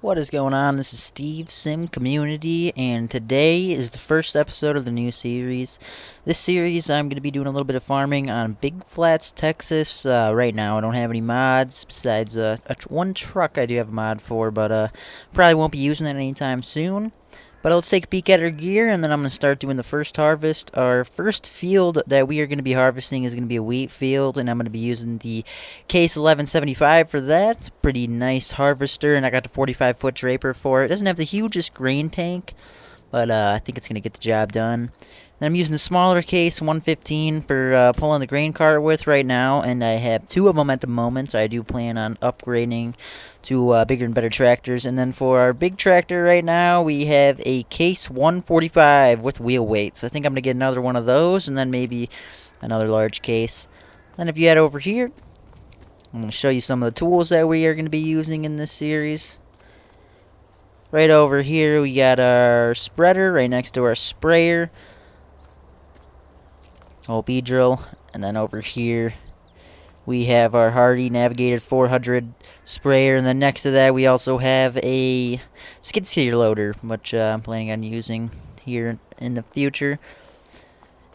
What is going on? This is Steve Sim Community, and today is the first episode of the new series. This series, I'm going to be doing a little bit of farming on Big Flats, Texas. Right now, I don't have any mods besides one truck I do have a mod for, but probably won't be using that anytime soon. But let's take a peek at our gear, and then I'm going to start doing the first harvest. Our first field that we are going to be harvesting is going to be a wheat field, and I'm going to be using the Case 1175 for that. It's a pretty nice harvester, and I got the 45-foot draper for it. It doesn't have the hugest grain tank, but I think it's going to get the job done. Then I'm using the smaller Case 115 for pulling the grain cart with right now, and I have two of them at the moment. I do plan on upgrading to bigger and better tractors. And then for our big tractor right now, we have a Case 145 with wheel weights. I think I'm going to get another one of those, and then maybe another large case. Then if you head over here, I'm going to show you some of the tools that we are going to be using in this series. Right over here, we got our spreader right next to our sprayer. OB drill, and then over here we have our Hardy Navigated 400 sprayer, and then next to that we also have a skid steer loader, which I'm planning on using here in the future.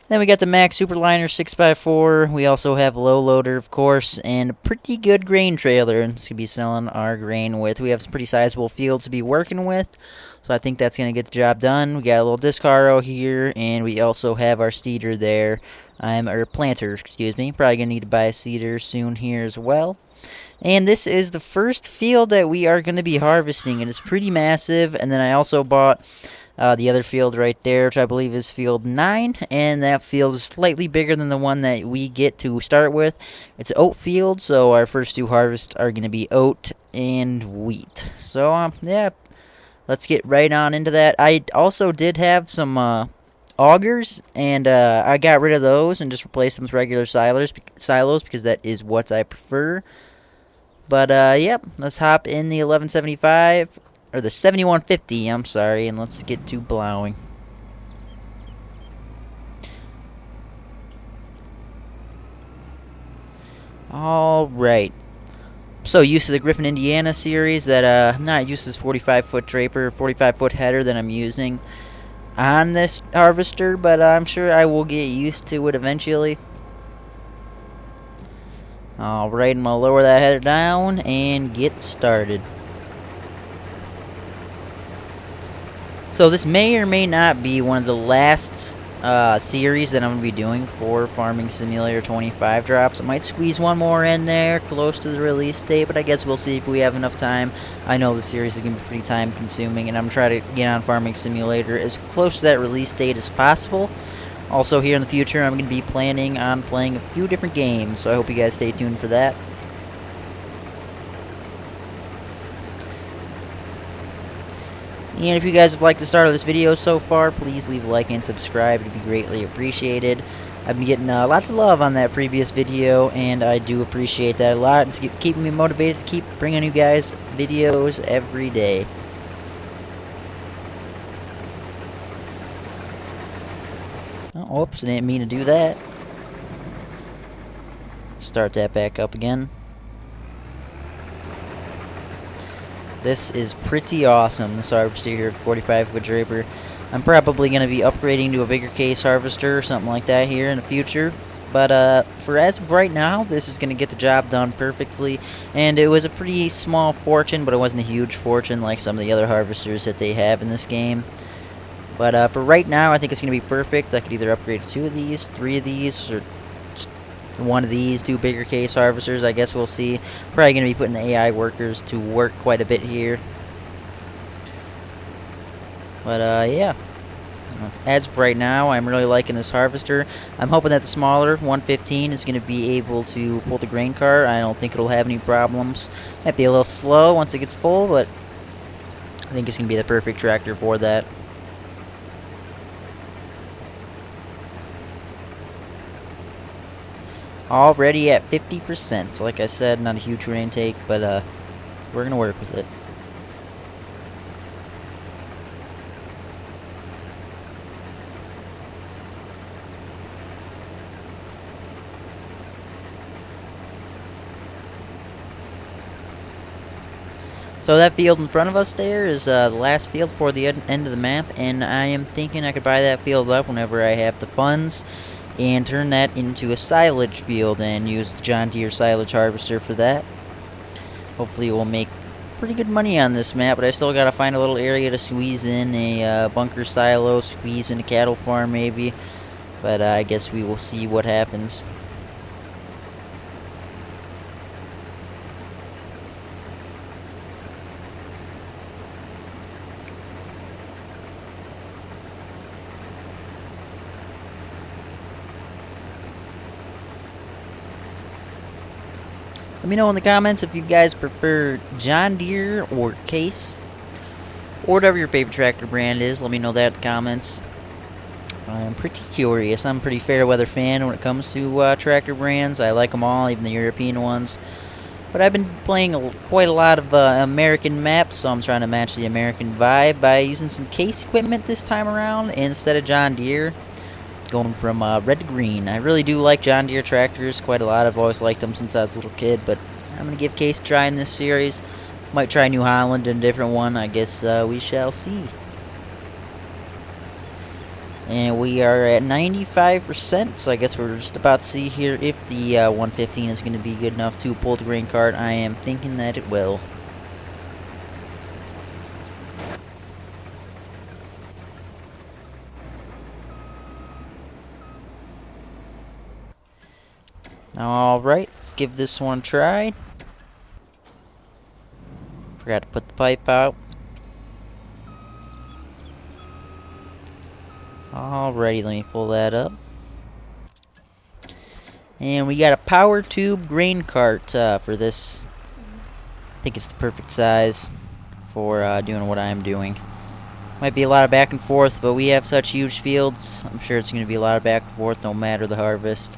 Then we got the Max Superliner 6x4. We also have a low loader, of course, and a pretty good grain trailer. It's going to be selling our grain with. We have some pretty sizable fields to be working with, so I think that's going to get the job done. We got a little disc harrow here, and we also have our seeder there. Or planter, excuse me. Probably going to need to buy a seeder soon here as well. And this is the first field that we are going to be harvesting. It is pretty massive, and then I also bought the other field right there, which I believe is field 9, and that field is slightly bigger than the one that we get to start with. It's an oat field, so our first two harvests are going to be oat and wheat. So, yeah, let's get right on into that. I also did have some augers, and I got rid of those and just replaced them with regular silos because that is what I prefer. But, yep, let's hop in the 1175. Or the 7150, I'm sorry, and let's get to plowing. Alright. So, used to the Griffin, Indiana series that, I'm not used to this 45-foot draper, 45-foot header that I'm using on this harvester, but I'm sure I will get used to it eventually. Alright, I'm going to lower that header down and get started. So this may or may not be one of the last series that I'm going to be doing for Farming Simulator 25 drops. I might squeeze one more in there close to the release date, but I guess we'll see if we have enough time. I know the series is going to be pretty time consuming, and I'm going to try to get on Farming Simulator as close to that release date as possible. Also here in the future, I'm going to be planning on playing a few different games, so I hope you guys stay tuned for that. And if you guys have liked the start of this video so far, please leave a like and subscribe. It would be greatly appreciated. I've been getting lots of love on that previous video, and I do appreciate that a lot. It's keeping me motivated to keep bringing you guys videos every day. Oh, oops, I didn't mean to do that. Start that back up again. This is pretty awesome, this harvester here with 45-foot draper. I'm probably going to be upgrading to a bigger case harvester or something like that here in the future. But for as of right now, this is going to get the job done perfectly. And it was a pretty small fortune, but it wasn't a huge fortune like some of the other harvesters that they have in this game. But for right now, I think it's going to be perfect. I could either upgrade to 2 of these, 3 of these, or one of these, 2 bigger case harvesters. I guess we'll see. Probably going to be putting the AI workers to work quite a bit here. But yeah, as of right now, I'm really liking this harvester. I'm hoping that the smaller 115 is going to be able to pull the grain cart. I don't think it'll have any problems. Might be a little slow once it gets full, but I think it's going to be the perfect tractor for that. Already at 50%. So like I said, not a huge rain take, but we're going to work with it. So that field in front of us there is the last field before the end of the map, and I am thinking I could buy that field up whenever I have the funds and turn that into a silage field and use the John Deere silage harvester for that. Hopefully we'll make pretty good money on this map, but I still gotta find a little area to squeeze in a bunker silo, squeeze in a cattle farm maybe, but I guess we will see what happens. Let me know in the comments if you guys prefer John Deere or Case, or whatever your favorite tractor brand is. Let me know that in the comments. I'm pretty curious. I'm a pretty fair weather fan when it comes to tractor brands. I like them all, even the European ones. But I've been playing quite a lot of American maps, so I'm trying to match the American vibe by using some Case equipment this time around instead of John Deere. Going from red to green. I really do like John Deere tractors quite a lot. I've always liked them since I was a little kid, but I'm going to give Case a try in this series. Might try New Holland and a different one. I guess we shall see. And we are at 95%, so I guess we're just about to see here if the 115 is going to be good enough to pull the grain cart. I am thinking that it will. Alright, let's give this one a try. Forgot to put the pipe out. Alrighty, let me pull that up. And we got a power tube grain cart for this. I think it's the perfect size for doing what I'm doing. Might be a lot of back and forth, but we have such huge fields. I'm sure it's going to be a lot of back and forth no matter the harvest.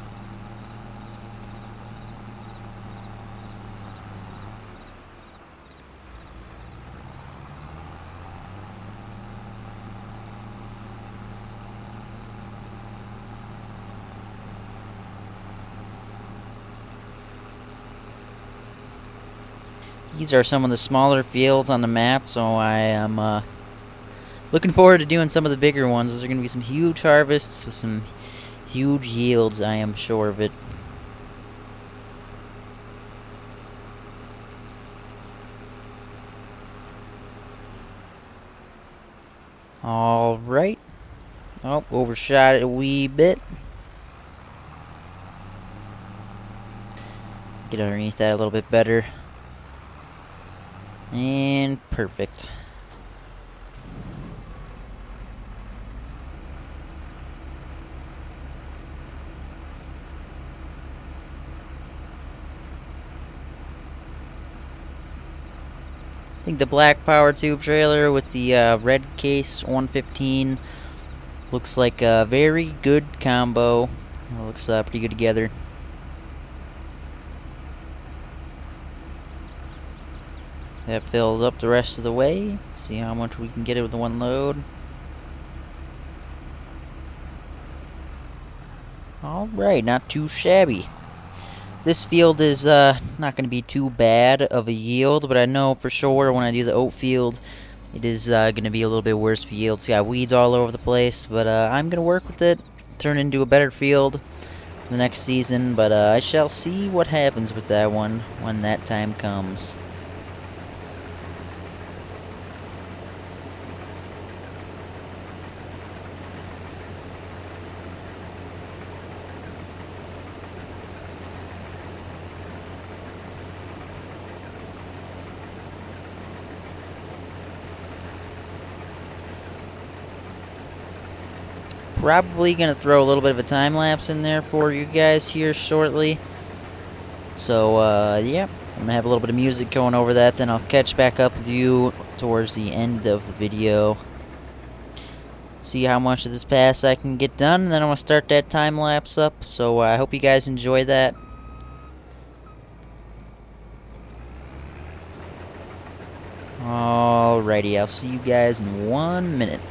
These are some of the smaller fields on the map, so I am looking forward to doing some of the bigger ones. Those are going to be some huge harvests with some huge yields, I am sure of it. Alright. Oh, overshot it a wee bit. Get underneath that a little bit better. And perfect. I think the black power tube trailer with the red Case 115 looks like a very good combo. It looks pretty good together. That fills up the rest of the way. See how much we can get it with the one load. Alright, not too shabby. This field is not going to be too bad of a yield, but I know for sure when I do the oat field, it is going to be a little bit worse for yield. It's got weeds all over the place, but I'm going to work with it, turn it into a better field the next season, but I shall see what happens with that one when that time comes. Probably going to throw a little bit of a time lapse in there for you guys here shortly. So, yeah, I'm going to have a little bit of music going over that, then I'll catch back up with you towards the end of the video. See how much of this pass I can get done, and then I'm going to start that time lapse up. So, I hope you guys enjoy that. Alrighty, I'll see you guys in 1 minute.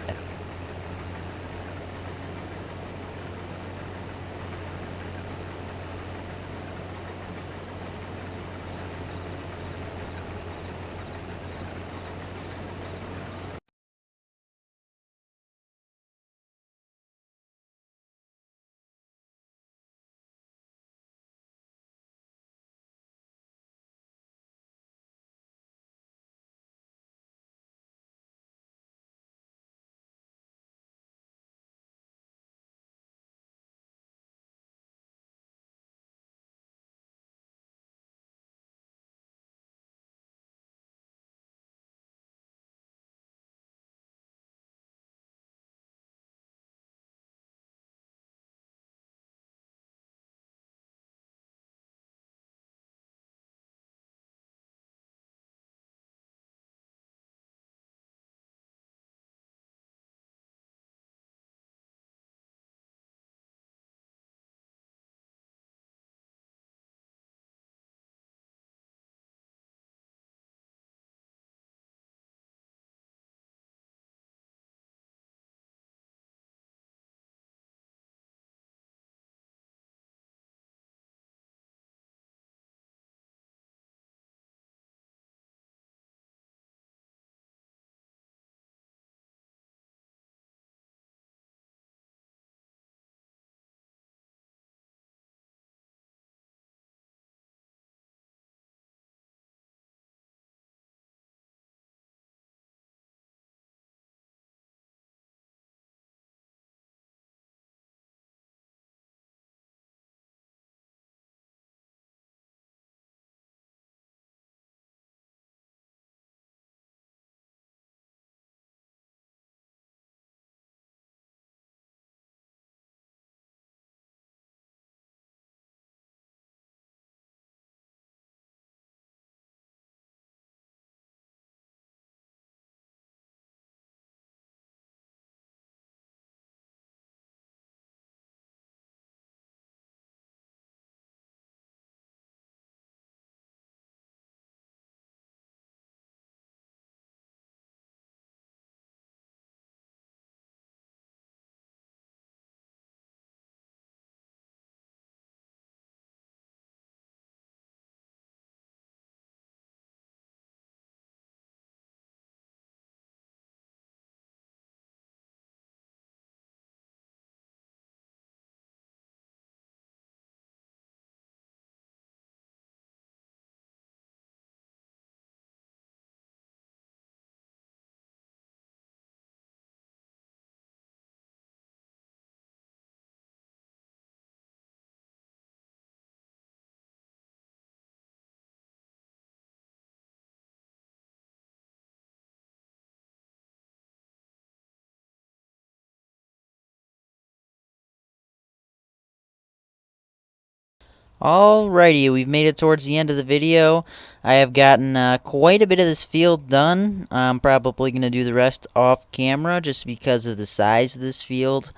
Alrighty, we've made it towards the end of the video. I have gotten quite a bit of this field done. I'm probably going to do the rest off camera just because of the size of this field.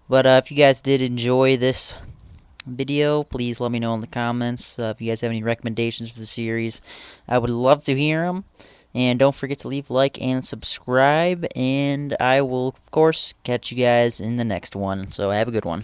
But if you guys did enjoy this video, please let me know in the comments. If you guys have any recommendations for the series, I would love to hear them. And don't forget to leave a like and subscribe. And I will, of course, catch you guys in the next one. So have a good one.